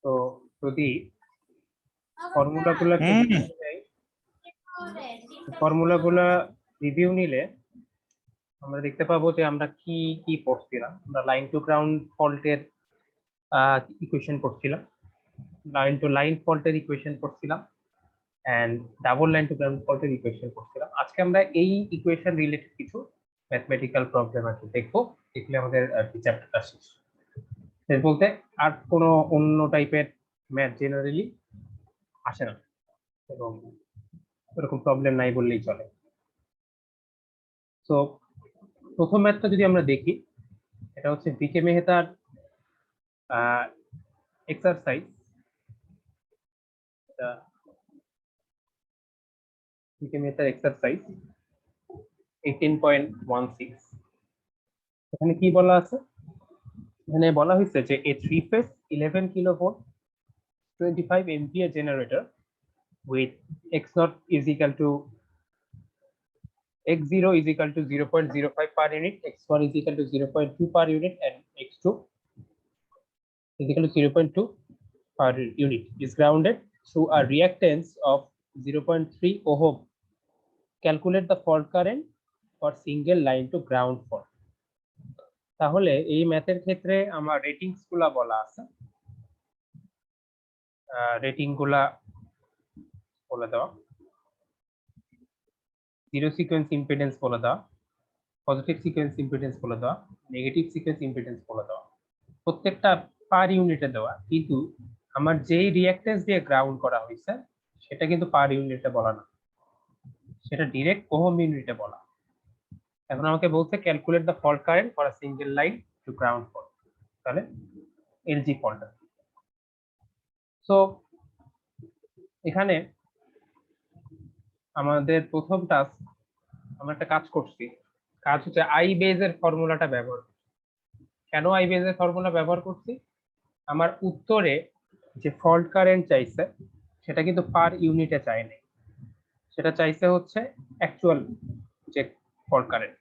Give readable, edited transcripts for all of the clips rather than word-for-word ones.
তো যদি ফর্মুলাগুলা রিভিউ নিলে আমরা দেখতে পাবো যে আমরা কি কি পড়ছিলাম। আমরা লাইন টু গ্রাউন্ড ফল্টের ইকুয়েশন পড়ছিলাম, লাইন টু লাইন ফল্টের ইকুয়েশন পড়ছিলাম, and double line to ground ফল্টের ইকুয়েশন পড়ছিলাম। আজকে আমরা এই ইকুয়েশন রিলেটেড কিছু ম্যাথমেটিক্যাল প্রবলেম আছে দেখবো, দেখলে আমাদের চ্যাপ্টারটা শেষ। শেষ বলতে আর কোনো অন্য টাইপের ম্যাথ জেনারেলি আসে না, এবং এরকম প্রবলেম নাই বললেই চলে। তো প্রথম ম্যাথটা যদি আমরা দেখি, এটা হচ্ছে বিকে মেহতার এক্সারসাইজ। বিকে মেহতার এক্সারসাইজ 18.16। এখানে কি বলা আছে? এখানে বলা হয়েছে যে a 3-phase 11 kilovolt 25 ampere generator with x0 is equal to x0 is equal to 0.05 per unit, x1 is equal to 0.2 per unit, and x2 is equal to 0.2 per unit is grounded through a reactance of 0.3 ohm. Calculate the fault current for single line to ground fault. তাহলে এই ম্যাথের ক্ষেত্রে আমার ratings গুলা বলা আছে, rating গুলা বলে দেওয়া, জিরো সিকোয়েন্স ইম্পিডেন্স বলে দেওয়া, পজিটিভ সিকোয়েন্স ইম্পিডেন্স বলে দেওয়া, নেগেটিভ সিকোয়েন্স ইম্পিডেন্স বলে দেওয়া, প্রত্যেকটা পার ইউনিটে দেওয়া। কিন্তু আমার যেই রিঅ্যাক্টেন্স দিয়ে গ্রাউন্ড করা হয়েছে সেটা কিন্তু পার ইউনিটে বলা না, সেটা ডিরেক্ট ওহম ইউনিটে বলা। এখন আমাকে বলছে calculate the fault current for a single line to ground fault, তাহলে এলজি ফল্ট। সো এখানে আমাদের প্রথম টাস্ক, আমরা একটা কাজ করছি, কাজ হচ্ছে আই বেজের ফর্মুলাটা ব্যবহার। কেন আই বেজের ফর্মুলা ব্যবহার করছি? আমার উত্তরে যে ফল্ট কারেন্ট চাইছে সেটা কিন্তু পার ইউনিটে চায়নি, সেটা চাইছে হচ্ছে অ্যাকচুয়াল যে ফল্ট কারেন্ট।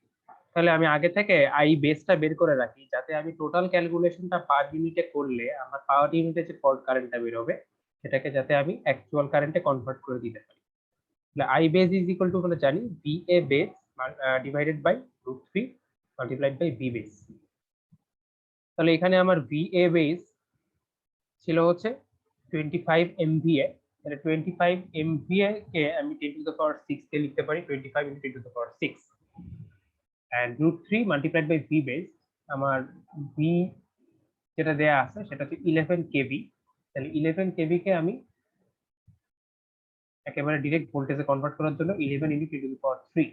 তাহলে আমি আগে থেকে আই বেসটা বের করে রাখি, যাতে আমি টোটাল ক্যালকুলেশনটা পার ইউনিটে করলে আমার পার ইউনিটে যে ফল্ট কারেন্টটা বের হবে সেটাকে যাতে আমি অ্যাকচুয়াল কারেন্টে কনভার্ট করে দিতে পারি। তাহলে I base is equal to আমরা জানি B A base divided by √3 multiplied by B base. তাহলে এখানে আমার ভি এ বেস ছিল হচ্ছে 25 MVA, তাহলে 25 MVA কে আমি 10 টু দ্য পাওয়ার 6 তে লিখতে পারি 25 × 10 to the power 6, and √3 multiplied by V base. আমার ভি যেটা দেয়া আছে সেটা হচ্ছে 11 kV, তাহলে 11 kV কে আমি একেবারে ডাইরেক্ট ভোল্টেজে কনভার্ট করার জন্য 11 × 10 টু দ্য পাওয়ার 3।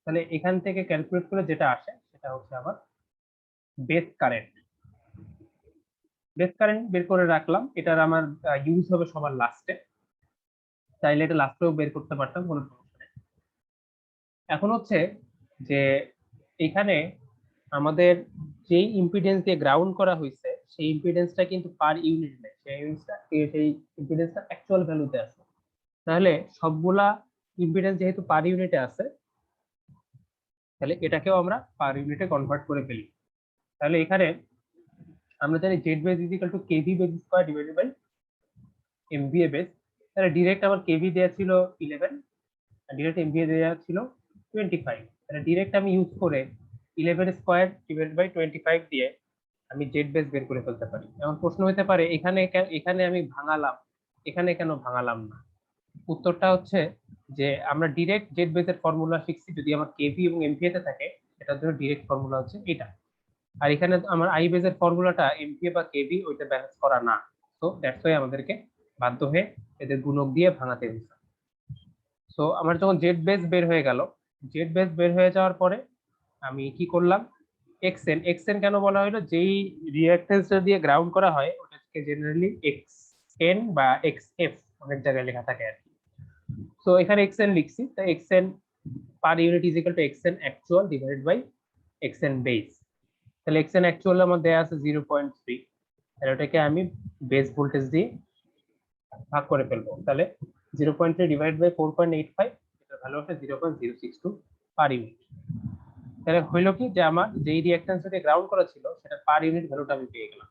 তাহলে এখান থেকে ক্যালকুলেট করে যেটা আসে সেটা হচ্ছে আমার বেস কারেন্ট। বেস কারেন্ট বের করে রাখলাম, এটার আমার ইউজ হবে সবার লাস্টে, চাইলে এটা লাস্টেও বের করতে পারতাম, কোনো সমস্যা নেই। এখন হচ্ছে যে এখানে আমাদের যেই ইম্পিডেন্স দিয়ে গ্রাউন্ড করা হয়েছে সেই ইম্পিডেন্সটা কিন্তু পার ইউনিট নেই, সেই ইম্পিডেন্সটা অ্যাকচুয়াল ভ্যালুতে আছে। তাহলে সবগুলা ইম্পিডেন্স যেহেতু পার ইউনিটে আছে, তাহলে এটাকেও আমরা পার ইউনিটে কনভার্ট করে ফেলি। তাহলে এখানে আমরা জানি Z base is equal to kV base square divided by MVA base. তাহলে ডিরেক্ট আমার কেভি দেওয়া ছিল 11 আর ডিরেক্ট এমভিএ দেওয়া ছিল 25, তাহলে ডিরেক্ট আমি ইউজ করে 11 স্কয়ার ডিভাইডেড বাই 25 দিয়ে আমি জেড বেস বের করে ফেলতে পারি। এখন প্রশ্ন হতে পারে এখানে আমি ভাঙালাম, এখানে কেন ভাঙালাম না? উত্তরটা হচ্ছে যে আমরা ডিরেক্ট জেড বেসের ফর্মুলা শিখছি, যদি আমার কেভি এবং এমভিএ তে থাকে এটার জন্য ডিরেক্ট ফর্মুলা হচ্ছে এটা। আর এখানে আমার আই বেসের ফর্মুলাটা এমভিএ বা কেভি ওইটা ব্যালেন্স করা না, সো দ্যাটস ওয়াই আমাদেরকে বাধ্য হয়ে এদের গুণক দিয়ে ভাঙাতে হয়েছে। সো আমার যখন জেড বেস বের হয়ে গেল, জেড বেস বের হয়ে যাওয়ার পরে আমি কি করলাম, এক্সএন। এক্সএন কেন বলা হলো? যেই রিঅ্যাকট্যান্সটা দিয়ে গ্রাউন্ড করা হয় ওটাকে জেনারেলি এক্সএন বা এক্সএফ অনেক জায়গায় লেখা থাকে আর কি। সো এখানে এক্সএন লিখছি, তাই XN per unit is equal to XN actual divided by XN base. তাহলে এক্সএন অ্যাকচুয়াল আমার দেয়া আছে 0.3, তাহলে ওটাকে আমি বেস ভোল্টেজ দিয়ে ভাগ করে ফেলবো। তাহলে 0.3 ডিভাইড বাই 4.85, এটার ভ্যালু হচ্ছে 0.062 পার ইউনিট। তাহলে হইলো কি যে আমার যেই রিঅ্যাকট্যান্সটাকে গ্রাউন্ড করা ছিল সেটা পার ইউনিট ভ্যালুটা আমি পেয়ে গেলাম।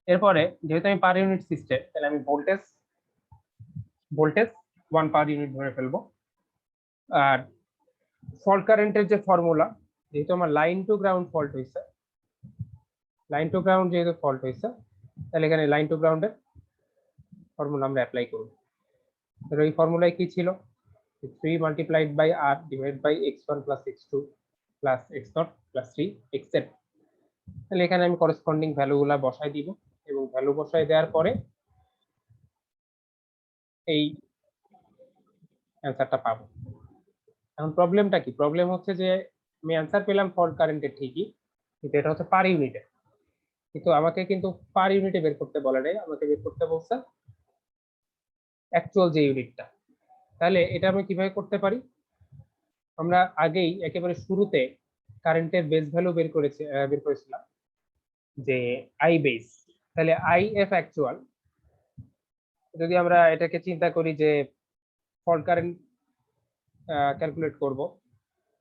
এরপরে যেহেতু আমি পার ইউনিট সিস্টেম, তাহলে আমি ভোল্টেজ 1 পার ইউনিট ধরে ফেলবো। আর ফল্ট কারেন্টের যে ফর্মুলা, যেহেতু আমার লাইন টু গ্রাউন্ড ফল্ট হয়েছে, লাইন টু গ্রাউন্ড যেহেতু ফল্ট হয়েছে, তাহলে এখানে লাইন টু গ্রাউন্ডের ফর্মুলা আমরা অ্যাপ্লাই করব। তাহলে এই ফর্মুলায় কি ছিল, 3 multiplied by r divided by x1 plus x2 plus x0 plus 3 xz। তাহলে এখানে আমি করসপন্ডিং ভ্যালুগুলা বসাই দিব এবং ভ্যালু বসাই দেওয়ার পরে এই অ্যান্সারটা পাবো। এখন প্রবলেমটা কি, প্রবলেম হচ্ছে যে আমি অ্যান্সার পেলাম ফল্ট কারেন্টের ঠিকই, কিন্তু এটা হচ্ছে পার ইউনিটে, কিন্তু আমাকে কিন্তু পার ইউনিটে বের করতে বলে নাই, আমাকে বের করতে বলছে অ্যাকচুয়াল যে ইউনিটটা। তাহলে এটা আমি কিভাবে করতে পারি, আমরা আগেই একেবারে শুরুতে কারেন্টের বেস ভ্যালু বের করেছিলাম যে আই বেস। তাহলে আই এফ অ্যাকচুয়াল, যদি আমরা এটাকে চিন্তা করি যে ফল্ট কারেন্ট ক্যালকুলেট করব,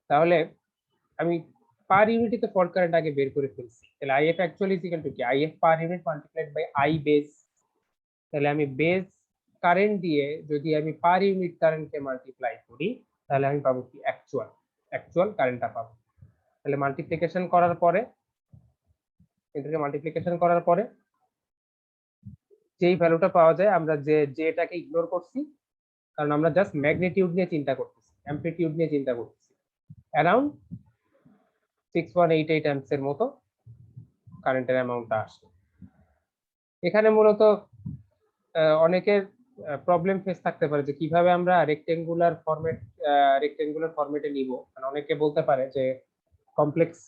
তাহলে আমি পার ইউনিটে ফল্ট কারেন্ট আগে বের করে ফেলছি। তাহলে I F actual is equal to কি, I F per unit multiplied by I base. তাহলে আমি বেস কারেন্ট দিয়ে যদি আমি পার ইউনিট কারেন্টকে মাল্টিপ্লাই করি, তাহলে আমি পাবো কি অ্যাকচুয়াল কারেন্টটা পাবো। তাহলে মাল্টিপ্লিকেশন করার পরে, এটাকে মাল্টিপ্লিকেশন করার পরে যেই ভ্যালুটা পাওয়া যায়, আমরা যেটাকে ইগনোর করছি, কারণ আমরা জাস্ট ম্যাগনিটিউড নিয়ে চিন্তা করতেছি, অ্যামপ্লিটিউড নিয়ে চিন্তা করতেছি, অ্যারাউন্ড 6188 অ্যাম্পস এর মতো কারেন্টের অ্যামাউন্টটা আসে। এখানে মূলত অনেকের প্রবলেম ফেস থাকতে পারে যে কিভাবে আমরা রেক্টেঙ্গুলার ফরম্যাটে নিব। মানে অনেকে বলতে পারে যে কমপ্লেক্স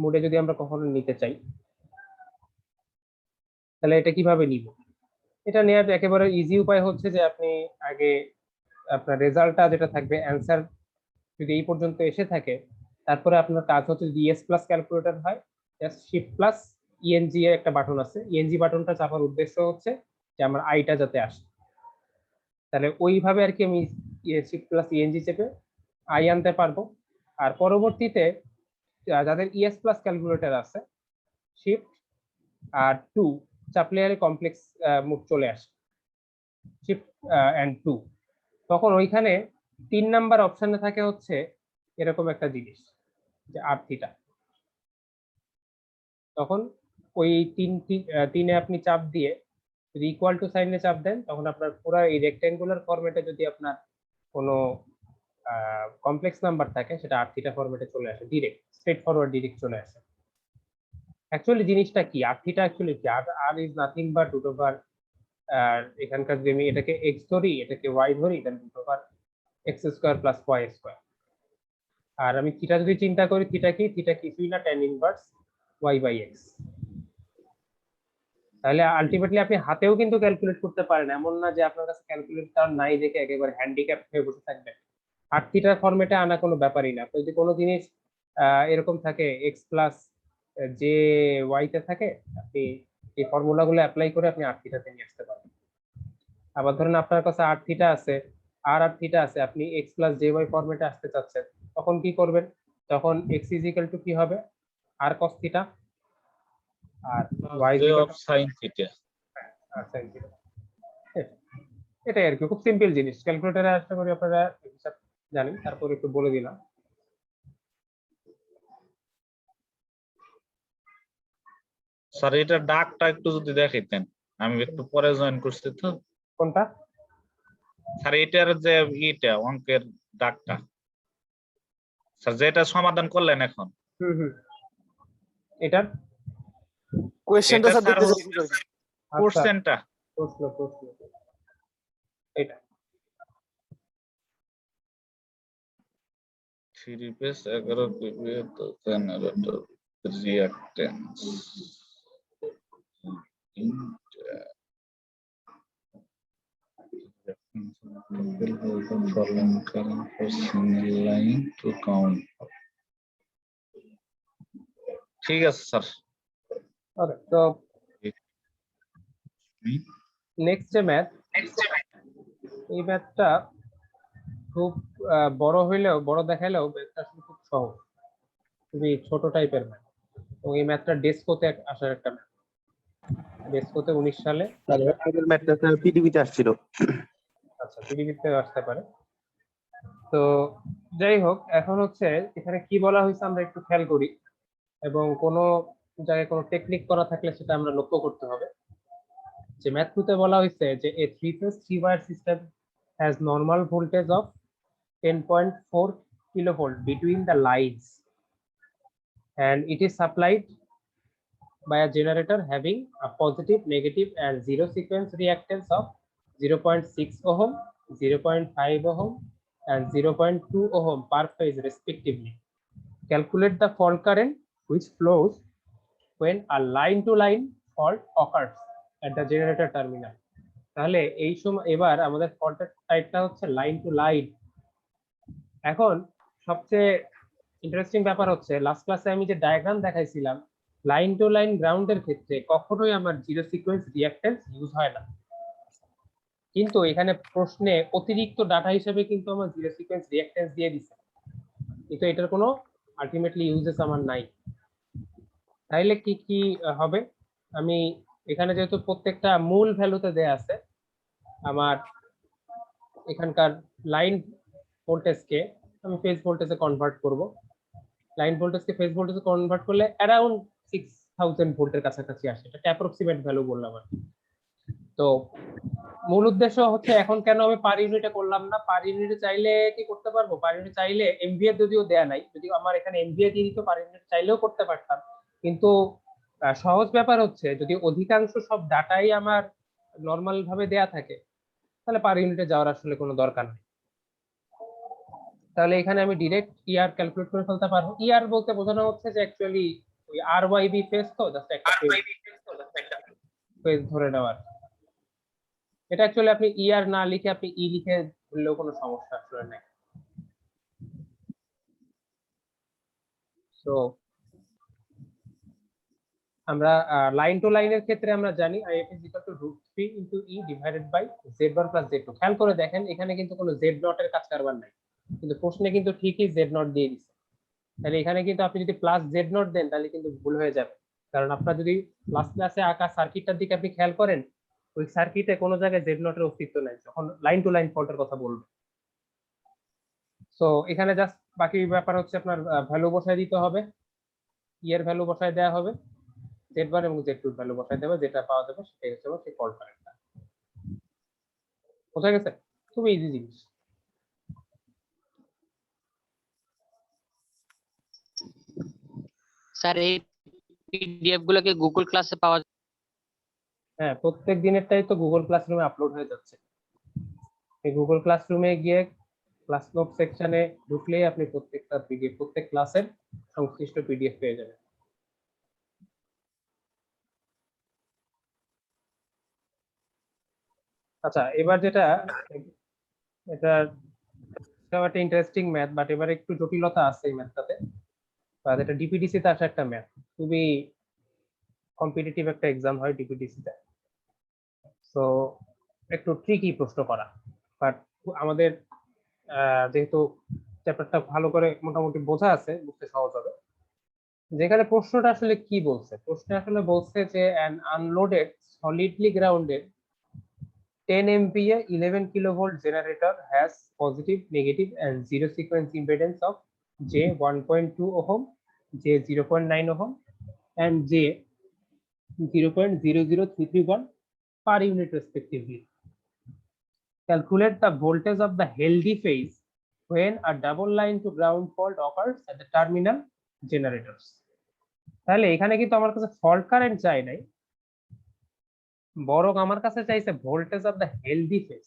মোডে যদি আমরা কখনো নিতে চাই, তাহলে এটা কিভাবে নিব। এটা নেওয়ার একেবারে ইজি উপায় হচ্ছে যে আপনি আগে আপনার রেজাল্টটা যেটা থাকবে, অ্যান্সার যদি এই পর্যন্ত এসে থাকে, তারপরে আপনার কাজ হচ্ছে ডিএস প্লাস ক্যালকুলেটর হয়, জাস্ট শিফট প্লাস ইএনজি এর একটা বাটন আছে, ইএনজি বাটনটা চাপার উদ্দেশ্য হচ্ছে যে আমার আইটা যাতে আসে। তাহলে ওইভাবে আর কি আমি শিফট প্লাস ইএনজি চেপে আই আনতে পারবো। আর পরবর্তীতে যাদের ইএস প্লাস ক্যালকুলেটর আছে, শিফট আর 2 চাপলে আর কমপ্লেক্স মোড চলে আসে, শিফট এন্ড 2। তখন ওইখানে 3 নাম্বার অপশনে থাকে হচ্ছে এরকম একটা জিনিস যে আর থিটা। তখন ওই তিনে আপনি চাপ দিয়ে যদি ইকুয়াল টু সাইনে চাপ দেন, তখন আপনার পুরো এই রেক্টেঙ্গুলার ফরম্যাটে যদি আপনার কোনো কমপ্লেক্স নাম্বার থাকে, সেটা আর থিটা ফরম্যাটে চলে আসে, ডিরেক্ট স্ট্রেট ফরওয়ার্ড ডিরেক্ট চলে আসে। অ্যাকচুয়ালি জিনিসটা কি, আর থিটা অ্যাকচুয়ালি কি, R is nothing but root over, আর এখানকার যদি আমি এটাকে এক্স ধরি, এটাকে ওয়াই ধরি, then root over X square plus Y square. আর আমি থিটা যদি চিন্তা করি, থিটা কিছুই না, tan inverse Y by X. তাহলে আলটিমেটলি আপনি হাতেও কিন্তু ক্যালকুলেট করতে পারেন, এমন না যে আপনার কাছে ক্যালকুলেটর নাই দেখে একেবারে হ্যান্ডিক্যাপ হয়ে বসে থাকবেন। আর থিটার ফরম্যাটে আনা কোনো ব্যাপারই না। যদি কোনো জিনিস এরকম থাকে এক্স প্লাস যে ওয়াই তে থাকে, আপনি এই ফর্মুলাগুলো অ্যাপ্লাই করে আপনি আর থিটাতে নিয়ে আসতে পারেন। আবার ধরেন আপনার কাছে আর থিটা আছে, আর থিটা আছে, আপনি এক্স প্লাস জে ওয়াই ফরম্যাটে আসতে চাচ্ছেন, তখন কি করবেন, তখন এক্স ইজ ইকুয়াল টু কি হবে, আর কস থিটা, আর Y is equal to sine theta. R sine theta. এটাই আর কি, খুব সিম্পল জিনিস। ক্যালকুলেটরে আশা করি আপনারা হিসাব জানেন, তারপর একটু বলে দিলাম। স্যার এটা ডাকটা একটু যদি দেখাইতেন, আমি একটু পরে জয়েন করছি তো। কোনটা স্যার এটার যে অঙ্কের ডাকটা, স্যার যেটা সমাধান করলেন এখন, এটার কোশ্চেনটা স্যার দেখতে চাই। কোশ্চেনটা প্রশ্ন এটা 3 পেজ 11 পিভি তো generator reactance following current for single line to count. ঠিক আছে স্যার। ওকে, তো নেক্সট যে ম্যাথ, এই ম্যাথটা খুব বড় হইলেও, বড় দেখাইলেও ম্যাথটা আসলে খুব সহজ। খুবই ছোট টাইপের ম্যাথ, এবং এই ম্যাথটা ডেস্কোতে আসার একটা ম্যাথ। ডেস্কোতে 19 সালে আগের ম্যাথটা পিডিবিতে আসছিল। আচ্ছা পিডিবিতে আসতে পারে। তো যাই হোক, এখন হচ্ছে এখানে কি বলা হয়েছে আমরা একটু খেয়াল করি, এবং কোনো জায়গায় কোনো টেকনিক করা থাকলে সেটা আমরা লক্ষ্য করতে হবে। যে ম্যাথ টুতে বলা হয়েছে যে a three phase three wire system has normal voltage of 10.4 kilovolt between the lines and it is supplied by a generator having a positive, negative and zero sequence reactance of 0.6 ohm, 0.5 ohm and 0.2 ohm per phase respectively. Calculate the fault current which flows when a line to line fault occurs at the generator terminal. তাহলে এই সময় এবার আমাদের ফল্টের টাইপটা হচ্ছে line to line. এখন সবচেয়ে interesting ব্যাপার হচ্ছে লাস্ট ক্লাসে আমি যে ডায়াগ্রাম দেখাইছিলাম, লাইন টু লাইন গ্রাউন্ডের ক্ষেত্রে কখনোই আমার জিরো সিকোয়েন্স রিঅ্যাক্ট্যান্স ইউজ হয় না, কিন্তু এখানে প্রশ্নে অতিরিক্ত ডাটা হিসেবে কিন্তু আমার জিরো সিকোয়েন্স রিঅ্যাক্ট্যান্স দিয়ে দিছে, কিন্তু এটার কোনো আলটিমেটলি ইউজেস আমার নাই। তাইলে কি কি হবে, আমি এখানে যেহেতু প্রত্যেকটা মূল ভ্যালুতে দেয়া আছে, আমার এখানকার লাইন ভোল্টেজকে আমি ফেজ ভোল্টেজে কনভার্ট করব। লাইন ভোল্টেজকে ফেজ ভোল্টেজে কনভার্ট করলে অ্যারাউন্ড 6000 ভোল্টের কাছাকাছি আসে, এটা অ্যাপ্রক্সিমেট ভ্যালু বললাম আর কি। তো মূল উদ্দেশ্য হচ্ছে এখন কেন আমি পার ইউনিটে করলাম না, পার ইউনিটে চাইলে কি করতে পারবো, পার ইউনিট চাইলে এমভিএ যদিও দেয়া নাই, যদি আমার এখানে এমভিএ দিয়ে দিত পার ইউনিট চাইলেও করতে পারতাম, কিন্তু সহজ ব্যাপার হচ্ছে যদি অধিকাংশ সব ডাটাই আমার নর্মাল ভাবে দেয়া থাকে তাহলে পার ইউনিটে যাওয়ার আসলে কোনো দরকার নেই। তাহলে এখানে আমি ডিরেক্ট ইআর ক্যালকুলেট করে ফেলতে পারবো। ইআর বলতে বোঝানো হচ্ছে যে অ্যাকচুয়ালি ওই আর ওয়াই বি ফেজ, তো জাস্ট একটা ফেজ ধরে নেওয়ার। এটা অ্যাকচুয়ালি আপনি ইআর না লিখে আপনি ই লিখে ধরলেও কোনো সমস্যা আসলে নাই। তো আমরা লাইন টু লাইনের ক্ষেত্রে আমরা জানি IF is equal to √3 into E divided by Z1 plus Z2। খেয়াল করে দেখেন এখানে কিন্তু কোনো Z নট এর কাজ কারবার নাই, কিন্তু প্রশ্নে কিন্তু ঠিকই Z নট দিয়ে দিচ্ছে। তাহলে এখানে কিন্তু আপনি যদি প্লাস Z নট দেন তাহলে কিন্তু ভুল হয়ে যাবে, কারণ আপনার যদি লাস্ট ক্লাসে আঁকা সার্কিটটার দিকে আপনি খেয়াল করেন, ওই সার্কিটে কোনো জায়গায় Z নট এর অস্তিত্ব নাই যখন লাইন টু লাইন ফল্টের কথা বলবো। সো এখানে জাস্ট বাকি ব্যাপার হচ্ছে আপনার ভ্যালু বসায় দিতে হবে, ই এর ভ্যালু বসায় দেওয়া হবে, Z1 এবং Z2 এর ভ্যালু বসায় দেবে, যেটা পাওয়া যাবে সেটাই হচ্ছে সেই ফল্ট কারেন্টটা। বোঝা গেছে? খুবই ইজি জিনিস। স্যার এই পিডিএফ গুলোকে গুগল ক্লাসে পাওয়া যায়? হ্যাঁ, প্রত্যেক দিনেরটাই তো গুগল ক্লাসরুমে আপলোড হয়ে যাচ্ছে। এই গুগল ক্লাসরুমে গিয়ে ক্লাস নোট সেকশনে ঢুকলেই আপনি প্রত্যেকটা পিডিএফ, প্রত্যেক ক্লাসের সংশ্লিষ্ট পিডিএফ পেয়ে যাবেন। আচ্ছা, এবার যেটা, এটা একটা ইন্টারেস্টিং ম্যাথ, বাট এবার একটু জটিলতা আছে এই ম্যাথটাতে। এটা ডিপিডিসি তে আসা একটা ম্যাথ, খুবই কম্পিটিটিভ একটা এক্সাম হয় ডিপিডিসি তে। সো একটু ট্রিকি প্রশ্ন করা, বাট আমাদের যেহেতু চ্যাপ্টারটা ভালো করে মোটামুটি বোঝা আছে, বুঝতে সহজ হবে। যেখানে প্রশ্নটা আসলে কি বলছে, প্রশ্নে আসলে বলছে যে an unloaded solidly grounded 10 MVA 11 kilovolt generator has positive, negative and zero sequence impedance of J 1.2 ohm, J 0.9 ohm and J 0.00331 per unit respectively. Calculate the voltage of the healthy phase when a double line to ground fault occurs at the terminal generators. তাহলে এখানে কিন্তু আমার কাছে fault current চাই নাই, বরং আমার কাছে চাইছে voltage of the healthy phase.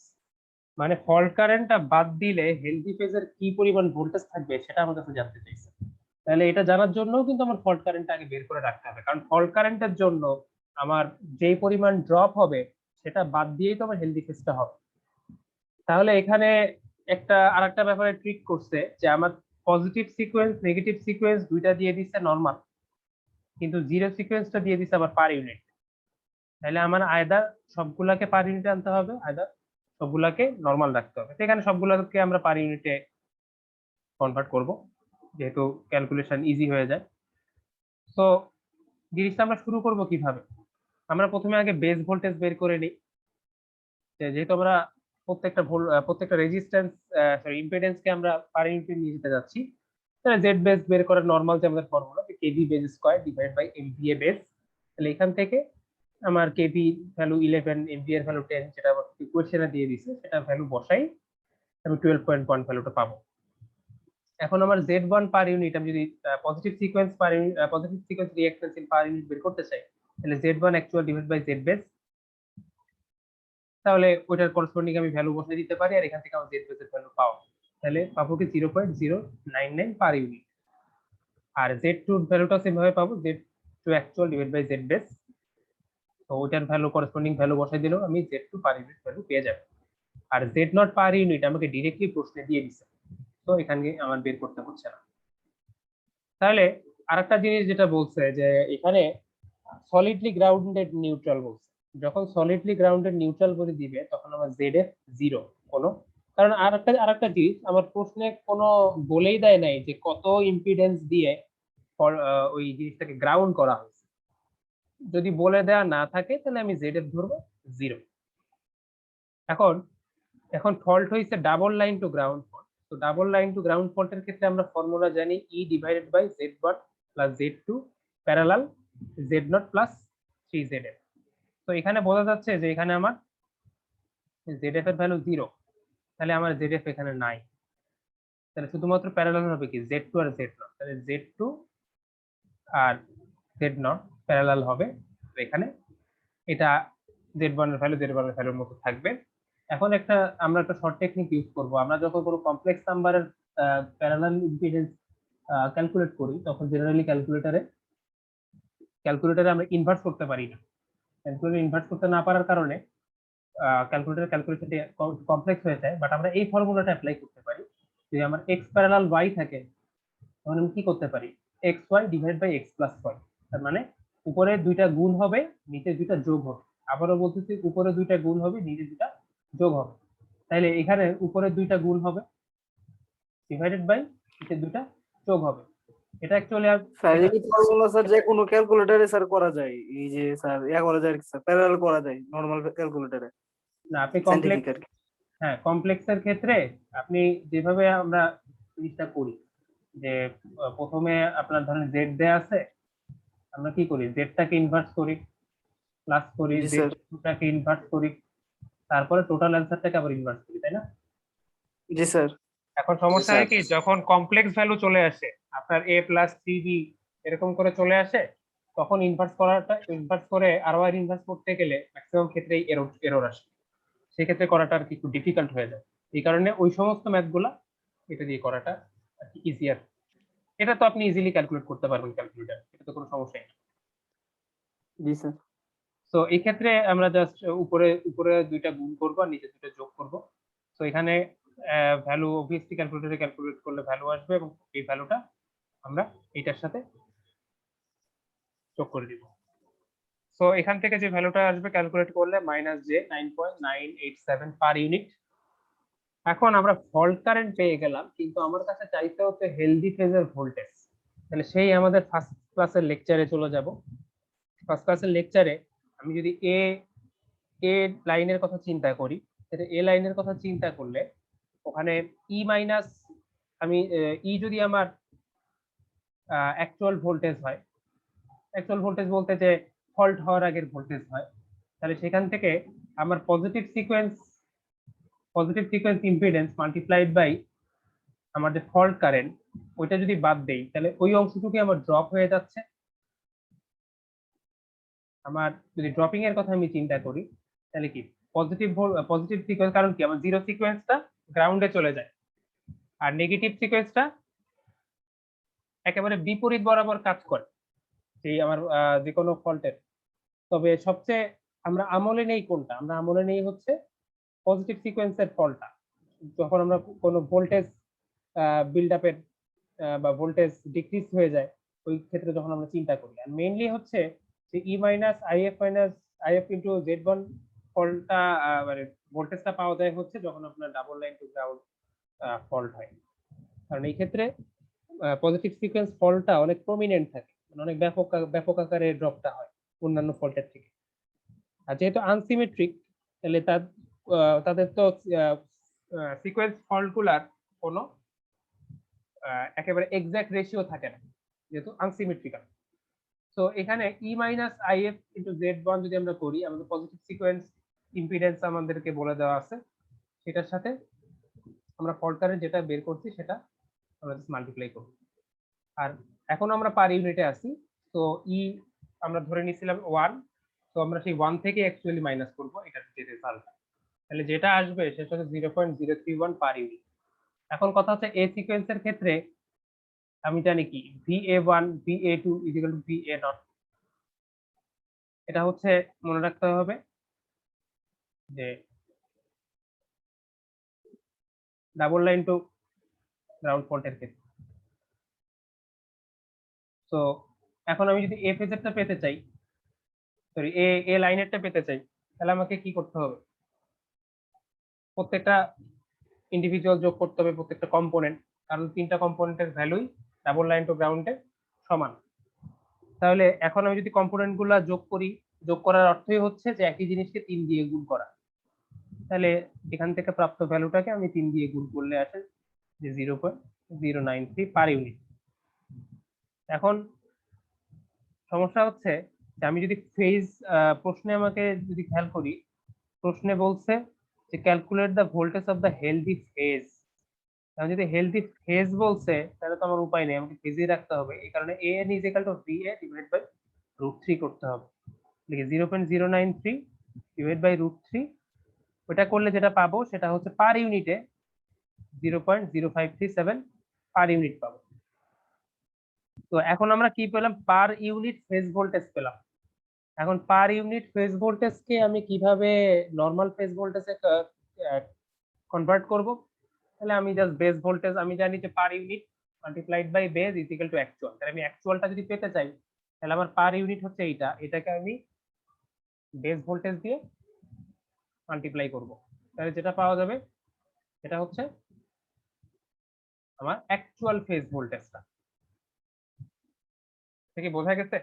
মানে ফল্ট কারেন্টটা বাদ দিলে হেলদি ফেজের কি পরিমাণ ভোল্টেজ থাকবে সেটা আমার কাছে জানতে চাইছে। তাহলে এটা জানার জন্যও কিন্তু আমার ফল্ট কারেন্টটা আগে বের করে রাখতে হবে, কারণ ফল্ট কারেন্টের জন্য আমার যে পরিমাণ ড্রপ হবে সেটা বাদ দিয়েই তো আমার হেলদি ফেজটা হবে। তাহলে এখানে একটা আরেকটা ব্যাপারে ট্রিক করছে যে আমার পজিটিভ সিকোয়েন্স নেগেটিভ সিকোয়েন্স দুইটা দিয়ে দিচ্ছে নরমাল, কিন্তু জিরো সিকোয়েন্সটা দিয়ে দিচ্ছে আবার পার ইউনিট। তাহলে আমার আয়দার সবগুলাকে পার ইউনিটে আনতে হবে, আয়দার সবগুলাকে নরমাল রাখতে হবে। এখানে সবগুলোকে আমরা পার ইউনিটে কনভার্ট করব। যেহেতু ক্যালকুলেশন ইজি হয়ে যায়। তো জিনিসটা আমরা শুরু করব কিভাবে? আমরা প্রথমে আগে বেস ভোল্টেজ বের করে নিই। যেহেতু আমরা প্রত্যেকটা রেজিস্ট্যান্স সরি ইম্পিডেন্সকে আমরা পার ইউনিটে নিয়ে যেতে যাচ্ছি, তাহলে জেড বেস বের করার নরমাল যে আমাদের formula kV base square divide by MVA base. তাহলে এখান থেকে আমার কেভি ভ্যালু 11, এমভি এর ভ্যালু 10, যেটা আমার ইকুয়েশনে দিয়ে দিছে সেটা ভ্যালু বসাই আমি 12.1 ভ্যালুটা পাবো। এখন আমার Z1 পার ইউনিট আমি যদি positive sequence reactance in per unit বের করতে চাই, তাহলে Z1 actual divide by Z base, তাহলে ওইটার করসপন্ডিং আমি ভ্যালু বসিয়ে দিতে পারি আর এখান থেকে আমার Z বেস এর ভ্যালু পাবো। তাহলে পাবো কি 0.099 পার ইউনিট। আর Z2 এর ভ্যালুটা সেম ভাবে পাবো, Z2 actual divide by Z base. তো ওইটার ভ্যালু করসপন্ডিং ভ্যালু বসাই দিলেও আমি Z2 পার ইউনিট ভ্যালু পেয়ে যাব। আর Z0 পার ইউনিট আমাকে ডাইরেক্টলি প্রশ্নে দিয়ে দিছে, তো এখানে আমার বের করতে হচ্ছে না। তাহলে আরেকটা জিনিস যেটা বলছে যে এখানে সলিডলি গ্রাউন্ডেড নিউট্রাল বলছে, যখন সলিডলি গ্রাউন্ডেড নিউট্রাল বলে দিবে তখন আমার ZF 0 কোনো, কারণ আরেকটা জিনিস আমার প্রশ্নে কোনো বলেই দেয় নাই যে কত ইম্পিডেন্স দিয়ে ওই জিনিসটাকে গ্রাউন্ড করা হয়েছে। যদি বলে দেয়া না থাকে তাহলে আমি ZF ধরবো 0। এখন ফল্ট হয়েছে double line to ground fault. তো ডাবল লাইন টু গ্রাউন্ড ফল্টের ক্ষেত্রে আমরা ফর্মুলা জানি E divided by Z1 plus Z2 parallel Z0 plus 3ZF। তো এখানে বোঝা যাচ্ছে যে এখানে আমার ZF এর ভ্যালু 0, তাহলে আমার ZF এখানে নাই। তাহলে শুধুমাত্র প্যারালাল হবে কি Z2 আর Z0, তাহলে Z2 আর Z0 প্যারালাল হবে। তো এখানে এটা Z1 এর ভ্যালু Z1 এর ভ্যালুর মতো থাকবে। এখন আমরা একটা শর্ট টেকনিক ইউজ করব। আমরা যখন কোনো কমপ্লেক্স নাম্বারের প্যারালাল ইম্পিডেন্স ক্যালকুলেট করি তখন জেনারেলি ক্যালকুলেটরে আমরা ইনভার্স করতে পারি না। ক্যালকুলেটর ইনভার্স করতে না পারার কারণে ক্যালকুলেশনটি কমপ্লেক্স হয়ে যায়। বাট আমরা এই ফর্মুলাটা অ্যাপ্লাই করতে পারি। যদি আমার x প্যারালাল y থাকে তখন আমি কি করতে পারি, xy divide by x plus y। তার মানে উপরে দুইটা গুণ হবে, নিচে দুইটা যোগ হবে। আবারও বলতেছি, উপরে দুইটা গুণ হবে, নিচে দুইটা যোগ হবে। তাহলে এখানে উপরে দুইটা গুণ হবে ডিভাইডেড বাই নিচে দুইটা যোগ হবে। এটা অ্যাকচুয়ালি স্যার এই ফর্মুলা স্যার যে কোনো ক্যালকুলেটরে স্যার করা যায়, এই যে স্যার করা যায় স্যার, প্যারালাল করা যায় নরমাল ক্যালকুলেটরে না, আপনি সাইন্টিফিক আর কি। হ্যাঁ, কমপ্লেক্সের ক্ষেত্রে আপনি যেভাবে আমরা জিনিসটা করি যে প্রথমে আপনার ধরেন জেড দেয়া আছে, আমরা কি করি জেডটাকে ইনভার্স করি, প্লাস করি, জি স্যার। জেডটাকে ইনভার্স করি, তারপরে টোটাল অ্যান্সারটাকে আবার ইনভার্স করি, তাই না? জি স্যার। এখন সমস্যা হয় কি, যখন কমপ্লেক্স ভ্যালু চলে আসে আপনার a প্লাস 3b এরকম করে চলে আসে, তখন ইনভার্স করে আরো ইনভার্স করতে গেলে ম্যাক্সিমাম ক্ষেত্রেই এরর আসে। সেক্ষেত্রে করাটা আর কি একটু ডিফিকাল্ট হয়ে যায়। এই কারণে ওই সমস্ত ম্যাথগুলা এটা দিয়ে করাটা আর কি ইজিয়ার। এটা তো আপনি ইজিলি ক্যালকুলেট করতে পারবেন ক্যালকুলেটর, এটা তো কোনো সমস্যাই না। জি স্যার। তো এই ক্ষেত্রে আমরা জাস্ট উপরে দুইটা গুণ করব আর নিচে দুইটা যোগ করব। তো এখানে ভ্যালু অবভিয়াসলি ক্যালকুলেটরে ক্যালকুলেট করলে ভ্যালু আসবে এবং এই ভ্যালুটা আমরা এটার সাথে যোগ করে দিব। সো এখান থেকে যে ভ্যালুটা আসবে ক্যালকুলেট করলে -9.987 পার ইউনিট। এখন আমরা ফল্ট কারেন্ট পেয়ে গেলাম, কিন্তু আমার কাছে চাইতে হচ্ছে হেলদি ফেজের ভোল্টেজ। তাহলে সেই আমাদের ফার্স্ট ক্লাসের লেকচারে চলে যাব। ফার্স্ট ক্লাসের লেকচারে আমি যদি এ লাইনের কথা চিন্তা করি, তাহলে এ লাইনের কথা চিন্তা করলে ওখানে ই মাইনাস আমি ই যদি আমার অ্যাকচুয়াল ভোল্টেজ হয়, অ্যাকচুয়াল ভোল্টেজ বলতে যে ফল্ট হওয়ার আগের ভোল্টেজ হয়, তাহলে সেখান থেকে আমার positive sequence impedance multiplied by আমার যে ফল্ট কারেন্ট ওইটা যদি বাদ দেই, তাহলে ওই অংশটুকু আমার ড্রপ হয়ে যাচ্ছে। আমার যদি ড্রপিং এর কথা আমি চিন্তা করি তাহলে কি পজিটিভ সিকোয়েন্স, কারণ কি আমার জিরো সিকোয়েন্সটা গ্রাউন্ডে চলে যায় আর নেগেটিভ সিকোয়েন্সটা একেবারে বিপরীত বরাবর কাজ করে সেই আমার যে কোনো ফল্টের। তবে সবচেয়ে আমরা আমলে নেই কোনটা, আমরা আমলে নেই হচ্ছে পজিটিভ সিকোয়েন্সের ফলটা, যখন আমরা কোনো ভোল্টেজ বিল্ড আপের বা ভোল্টেজ ডিক্রিজ হয়ে যায় ওই ক্ষেত্রে যখন আমরা চিন্তা করি। আর মেইনলি হচ্ছে যে ই মাইনাস আইএফ ইন্টু Z1 ফলটা মানে ভোল্টেজটা পাওয়া যায় হচ্ছে যখন আপনার double line to ground fault হয়। কারণ এই ক্ষেত্রে পজিটিভ সিকোয়েন্স ফলটা অনেক প্রমিনেন্ট থাকে, মানে অনেক ব্যাপক আকারে ড্রপটা হয় অন্যান্য ফল্টের থেকে। আর যেহেতু আনসিমেট্রিক, তাহলে তাদের তো সিকোয়েন্স ফল্টগুলার কোনো একেবারে এক্সাক্ট রেশিও থাকে না, যেহেতু আনসিমেট্রিক্যাল। তো এখানে E minus I F into Z one যদি আমরা করি, আমাদের পজিটিভ সিকোয়েন্স ইম্পিডেন্স আমাদেরকে বলে দেওয়া আছে, সেটার সাথে আমরা ফল্ট কারেন্ট যেটা বের করছি সেটা আমরা জাস্ট মাল্টিপ্লাই করব। আর এখন আমরা পার ইউনিটে আসি, তো ই আমরা ধরে নিয়েছিলাম 1, তো আমরা সেই 1 থেকে অ্যাকচুয়ালি মাইনাস করব এটার যে রেজাল্ট, তাহলে যেটা আসবে সেটা হচ্ছে 0.031 পার ইউনিট। এখন কথা হচ্ছে এ সিকোয়েন্সের ক্ষেত্রে আমি জানি কি VA1 VA2 equal to VA0, এটা হচ্ছে মনে রাখতে হবে যে ডাবল লাইন টু গ্রাউন্ড ফল্টের ক্ষেত্রে। তো এখন আমি যদি এ ফেজেরটা পেতে চাই, সরি এ লাইনেরটা পেতে চাই, তাহলে আমাকে কি করতে হবে? প্রত্যেকটা ইন্ডিভিজুয়াল যোগ করতে হবে, প্রত্যেকটা কম্পোনেন্ট, কারণ তিনটা কম্পোনেন্টের ভ্যালুই ডাবল লাইন টু গ্রাউন্ডে সমান। তাহলে এখন আমি যদি কম্পোনেন্ট গুলা যোগ করি, যোগ করার অর্থই হচ্ছে যে একই জিনিসকে 3 দিয়ে গুণ করা। তাহলে এখান থেকে প্রাপ্ত ভ্যালুটাকে আমি 3 দিয়ে গুণ করলে আসে যে 0.093 পার ইউনিট। এখন সমস্যা হচ্ছে যে আমি যদি ফেজ প্রশ্নে আমাকে যদি খেয়াল করি, প্রশ্নে বলছে যে calculate the voltage of the healthy phase. আমি যদি হেলদি ফেজ বলছে তাহলে তো আমার উপায় নেই, আমাকে ফেজই রাখতে হবে। এই কারণে A N is equal to V A divide by √3 করতে হবে। লিখে 0.093 ডিভাইড বাই √3, ওটা করলে যেটা পাবো সেটা হচ্ছে পার ইউনিটে 0.0537 পার ইউনিট পাবো। তো এখন আমরা কি পেলাম? পার ইউনিট ফেজ ভোল্টেজ পেলাম। এখন পার ইউনিট ফেজ ভোল্টেজকে আমি কিভাবে নরমাল ফেজ ভোল্টেজে কনভার্ট করব? তাহলে আমি জাস্ট বেস ভোল্টেজ, আমি জানি যে per unit multiplied by base is equal to actual. তাহলে আমি অ্যাকচুয়ালটা যদি পেতে চাই, তাহলে আমার পার ইউনিট হচ্ছে এইটা, এটাকে আমি বেস ভোল্টেজ দিয়ে মাল্টিপ্লাই করব, তাহলে যেটা পাওয়া যাবে সেটা হচ্ছে আমার অ্যাকচুয়াল ফেজ ভোল্টেজটা। থেকে বোঝা গেছে?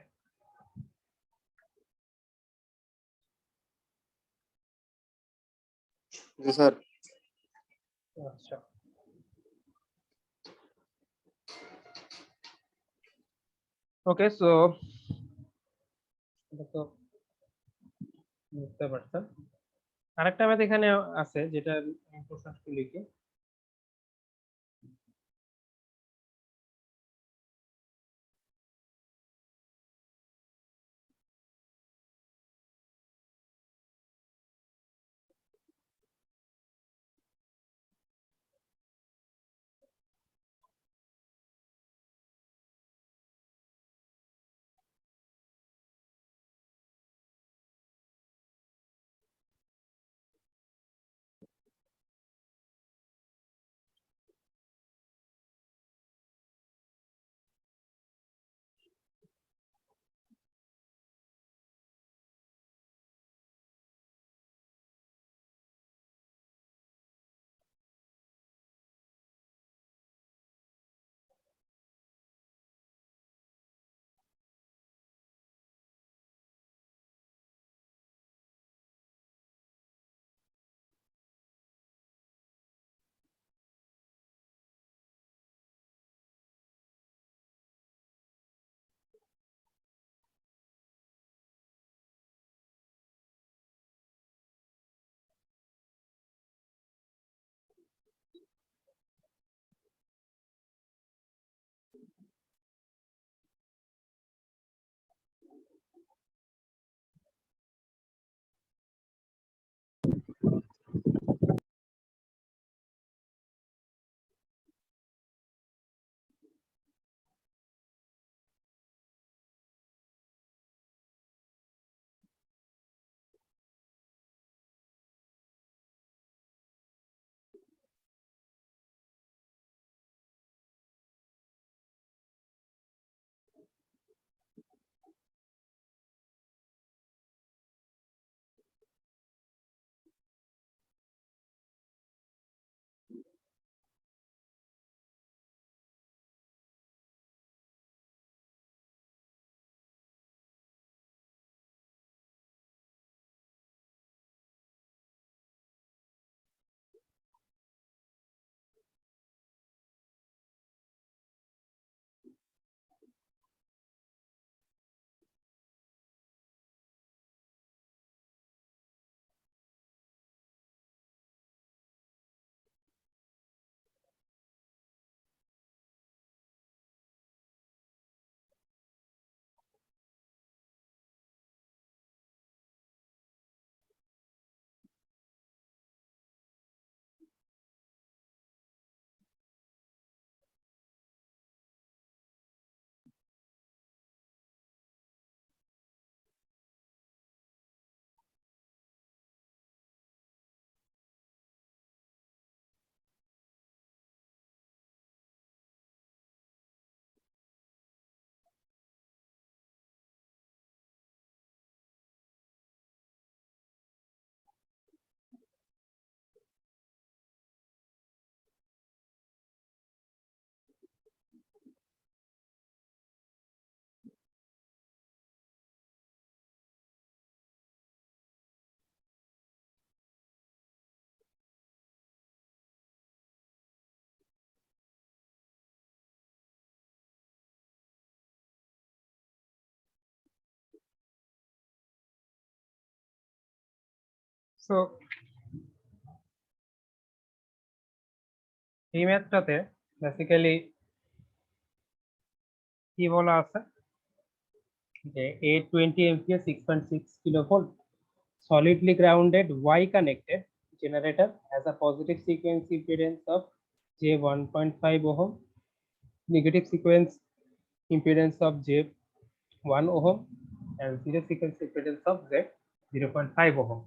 জি স্যার। আচ্ছা, ওকে। সো এটা তো বুঝতে পারছেন। আরেকটা ম্যাথ এখানে আছে যেটা আমি প্রশ্ন লিখি। সো এই ম্যাথটাতে বেসিক্যালি কি বলা আছে যে 820 ampere 6.6 kilovolt solidly grounded Y connected generator has a positive sequence impedance of J 1.5 ohm, negative sequence impedance of J 1 ohm, and zero sequence impedance of Z 0.5 ohm.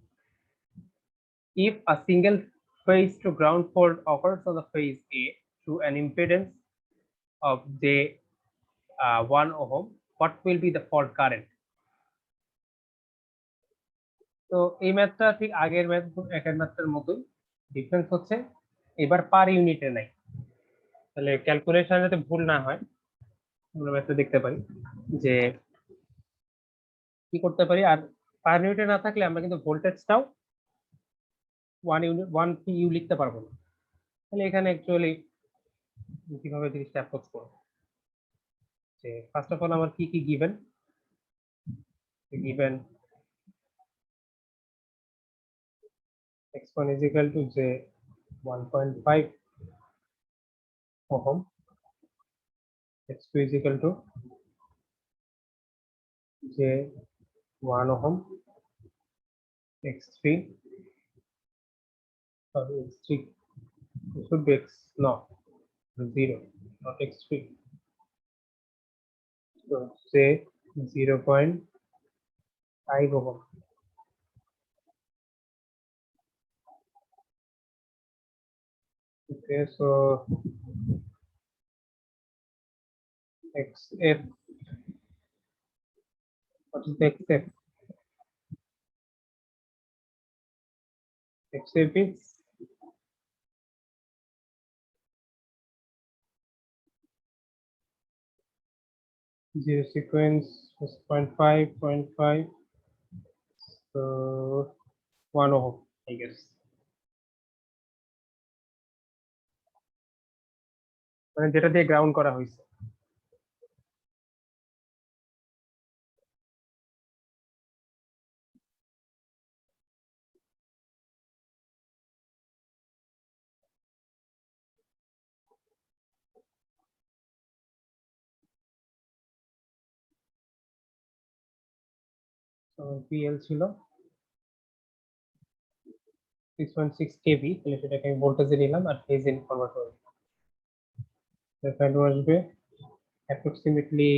If a single phase to ground fault occurs on the phase A through an impedance of J 1 ohm, what will be the fault current? তো এই ম্যাথটা ঠিক আগের ম্যাথটার মতোই, difference হচ্ছে এবার পার ইউনিটে নাই। তাহলে ক্যালকুলেশন যাতে ভুল না হয় আমরা ম্যাথটা দেখতে পারি যে কি করতে পারি। আর পার ইউনিটে না থাকলে আমরা কিন্তু ভোল্টেজটাও 1 ইউ লিখতে পারবো না। তাহলে এখানে অ্যাকচুয়ালি কিভাবে জিনিসটা অ্যাপ্রোচ করবো, যে ফার্স্ট অফ অল আমার কি কি given x1 is equal to J 1.5 ohm, x2 is equal to J 1 ohm, x3 sorry x3 it should be x no 0 not x3, so say 0.5 ohm. Okay, so xf, what is the xf? Xf is zero sequence is 0.5, so 1 ohm, I guess. মানে যেটা দিয়ে ground করা হয়েছে। PL ছিল 6.6 kV, তাহলে সেটাকে আমি ভোল্টেজে নিলাম আর ফেজে কনভার্ট করে দিলাম। ভ্যালু আসবে অ্যাপ্রক্সিমেটলি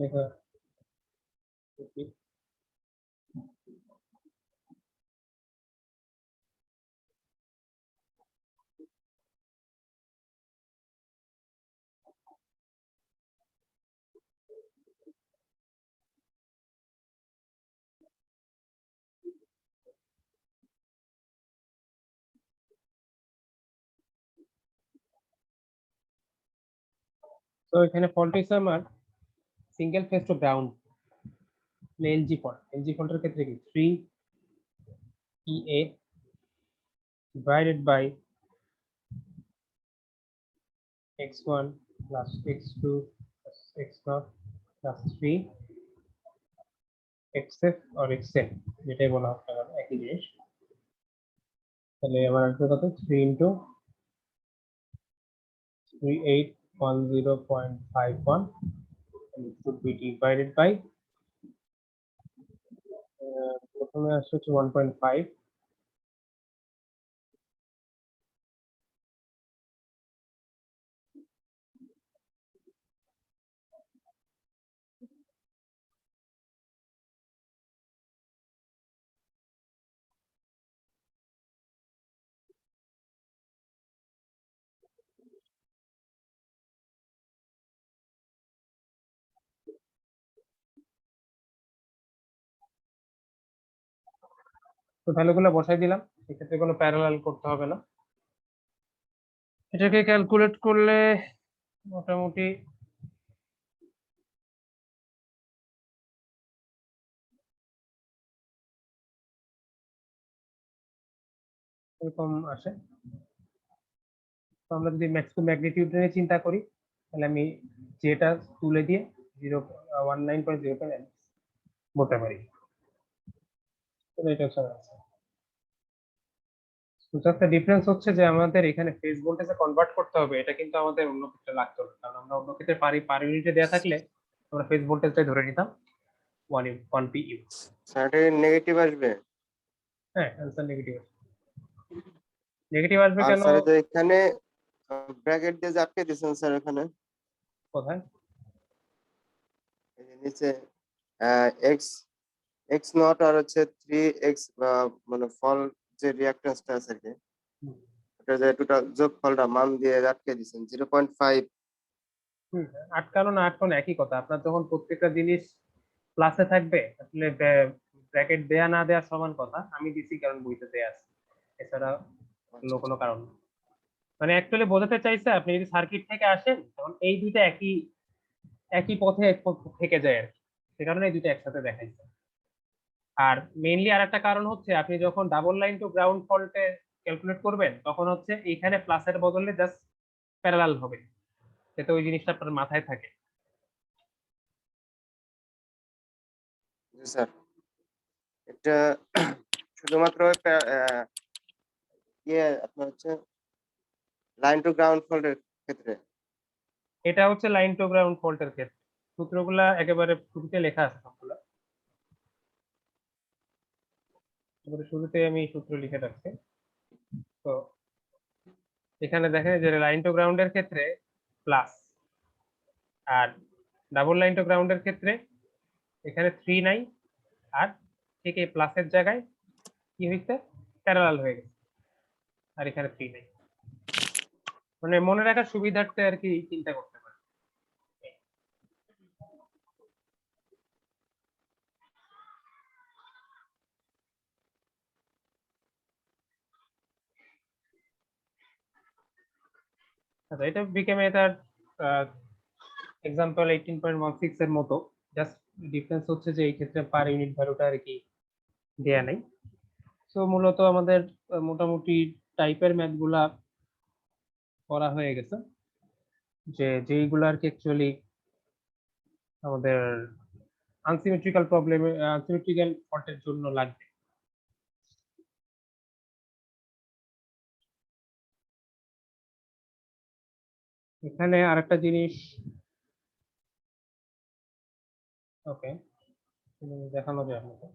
লেখা তো এখানে ফল্ট হয়েছে আমার single phase to ground LG fault. LG ফল্টের ক্ষেত্রে কি 3 EA divided by x1 plus x2 plus x0 plus 3 xf or xn, যেটাই বলা হোক না কেন একই জিনিস। তাহলে আমার আসবে কত 3 into 3810.51 and it should be divided by প্রথমে আসছে 1.5, তো ভ্যালুগুলো বসাই দিলাম। এক্ষেত্রে কোনো প্যারালাল করতে হবে না। এটাকে ক্যালকুলেট করলে মোটামুটি এরকম আসে আমরা যদি ম্যাগনিটিউড নিয়ে চিন্তা করি তাহলে আমি যেটা তুলে দিয়ে 0.19.0 বলতে পারি। এটা হচ্ছে answer। জাস্ট ডিফারেন্স হচ্ছে যে আমাদের এখানে ফেজ ভোল্টেজে কনভার্ট করতে হবে, এটা কিন্তু আমাদের অন্য ক্ষেত্রে লাগতো না, কারণ আমরা অন্য ক্ষেত্রে পার ইউনিটে দেয়া থাকলে আমরা ফেজ ভোল্টেজটাই ধরে নিতাম 1 PU। স্যার নেগেটিভ আসবে। হ্যাঁ, অ্যান্সার নেগেটিভ আসবে আর কেন? স্যার যে এখানে ব্র্যাকেট দিয়ে যে আটকে দিয়েছেন স্যার এখানে কোথায়? এই যে নিচে এক্স এক্স নট আর হচ্ছে 3x মানে ফল যে রিঅ্যাকট্যান্সটা আছে আর কি, হুম। এটা যে টোটাল যোগফলটা মান দিয়ে আটকে দিয়েছেন 0.5। আটকানো না আটকানো একই কথা। আপনার যখন প্রত্যেকটা জিনিস প্লাসে থাকবে আসলে ব্র্যাকেট দেয়া না দেয়া সমান কথা। আমি দিছি কারণ বইতে দেয়া আছে, এছাড়া অন্য কোনো কারণ না। মানে অ্যাকচুয়ালি বোঝাতে চাইছে আপনি যদি সার্কিট থেকে আসেন তখন এই দুইটা একই পথে থেকে যায় আর কি, সে কারণে এই দুইটা একসাথে দেখাইছে। আর মেইনলি আর একটা কারণ হচ্ছে আপনি যখন ডাবল লাইন টু গ্রাউন্ড ফল্টে ক্যালকুলেট করবেন তখন হচ্ছে এইখানে প্লাসের বদলে জাস্ট প্যারালাল হবে, যাতে ওই জিনিসটা আপনার মাথায় থাকে। জি স্যার, এটা শুধুমাত্র আপনার হচ্ছে লাইন টু গ্রাউন্ড ফল্টের ক্ষেত্রে। এটা হচ্ছে লাইন টু গ্রাউন্ড ফল্টের ক্ষেত্রে সূত্রগুলা একেবারে শুরুতে লেখা আছে সবগুলা, এবারে শুরুতে আমি সূত্র লিখে রাখছি। তো এখানে দেখেন যে লাইন টু গ্রাউন্ডের ক্ষেত্রে প্লাস, আর ডাবল লাইন টু গ্রাউন্ডের ক্ষেত্রে এখানে 3 নাই, আর ঠিক এই প্লাসের জায়গায় কি হয়েছে প্যারালাল হয়ে গেছে, আর এখানে 3 নাই। মানে মনে রাখার সুবিধার্থে আর কি চিন্তা করতে পারে। আচ্ছা, এটা বিকেম এটার এক্সাম্পল 18.16 এর মতো, জাস্ট ডিফারেন্স হচ্ছে যে এই ক্ষেত্রে পার ইউনিট ভ্যালুটা আর কি দেয়া নাই। সো মূলত আমাদের মোটামুটি টাইপের ম্যাথ গুলা করা হয়ে গেছে, যে যেইগুলো আর কি অ্যাকচুয়ালি আমাদের আনসিমেট্রিক্যাল ফল্টের জন্য লাগবে। এখানে আরেকটা জিনিস ওকে দেখানো যায় আপনাকে।